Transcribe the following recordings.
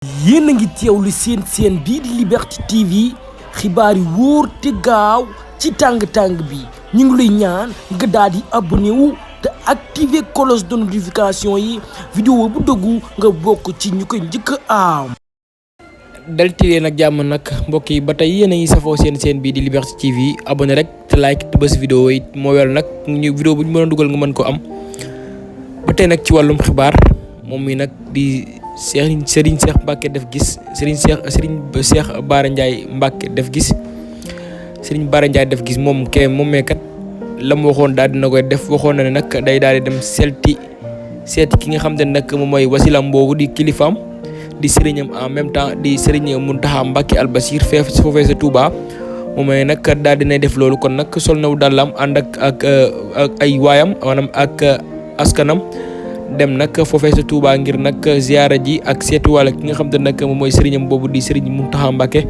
yéen a ngi teewlu seen bii di Liberté TV xibaar yi wóor te gaaw ci tàng-tàng bi ñu ngi lay ñaan nga daal di abonné wu te activer cloche de notification yi vidéo bu dëggu nga bokk ci ñu koy njëkk a am. dalti nag jàmm nag mbokk yi ba tey yéen a ngi safoo seen bii di Liberté TV abonné rek te like te bës vidéo yi moo wel nag ñu vidéo bu ñu mën a dugal nga mën ko am ba tey nag ci wàllum xibaar moom mi nag di Serigne Cheikh Mbacke def gis Serigne Cheikh Bara Ndiaye Mbacke def gis Serigne Bara Ndiaye def gis moom mee kat la mu waxoon daal dina koy def waxoon na ne nag day daal di dem seeti ki nga xam ne nag moom mooy wasilam boobu di kilifaam di sëriñam en même temps di Serigne Mountakha Mbacké Al Bassir foofee sa Touba moom mooy nag daal dinay def loolu kon nag sol na dàllam ànd ak ay waayam maanaam ak askanam dem nag foofee sa Touba ngir nag ziyaara ji ak seetuwaale ki nga xam ne nag moom mooy sëriñam boobu di Serigne Mountakha Mbacké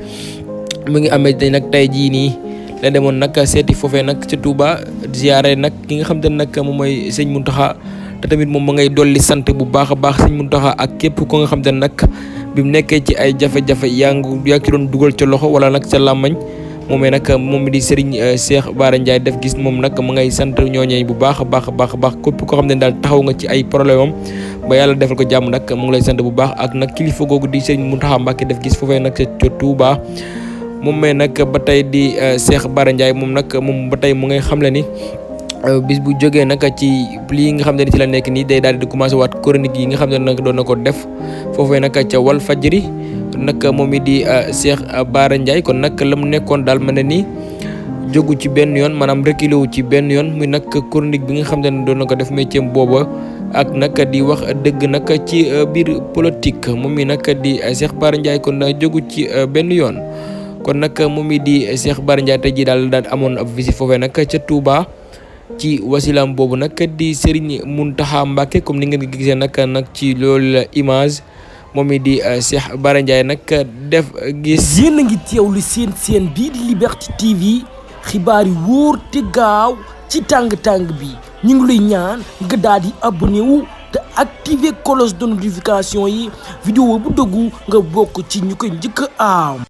mu ngi amee nag tey jii nii la demoon nag seeti foofee nag ca Touba ziyaare nag ki nga xam ne nag moom mooy Serigne Mountakha te tamit moom ma ngay dolli sant bu baax a baax Serigne Mountakha ak képp ko nga xam ne nag bi mu nekkee ci ay jafe-jafe yaa ci doon dugal ca loxo wala nag ca làmmañ moomee nag moom di Serigne Cheikh Bara Ndiaye def gis moom nag mu ngay sant ñooñee bu baax a baax képp koo xam ne daal taxaw nga ci ay problème am ba yàlla defal ko jàmm nag mu ngi lay sant bu baax ak nag kilifa googu di Serigne Mountakha Mbacké def gis foofee nag ca Touba moom mee nag ba tey di Cheikh Bara Ndiaye moom nag moom ba tey mu ngay xamle ni bis bu jógee nag ci lii nga xam ne ci la nekk nii day daal di commencé waat chronique yi nga xam ne nag doon na ko def foofee nag ca Walf Fadjri nag moom it di Cheikh Bara Ndiaye kon nag la mu nekkoon daal ma ne nii jógu ci benn yoon maanaam reculé wu ci benn yoon muy nag chronique bi nga xam ne doon na ko def métier booba ak nag di wax dëgg nag ci biir politique moom mi nag di Cheikh Bara Ndiaye kon jógu ci benn yoon kon nag moom mi di Cheikh Bara Ndiaye tey jii daal amoon ab visite foofee nag ca Touba ci wasilam boobu nag di Serigne Mountakha Mbacké comme ni ngeen gisee nag ci loolu la image moom mi di Cheikh Bara Ndiaye nag def gis. yéen a ngi teewlu seen bii di Liberté TV xibaar yi wóor te gaaw ci tàng-tàng bi ñu ngi lay ñaan nga daal di abonné wu te activer cloche de notification yi vidéo bu dëggu nga bokk ci ñu koy njëkk a am.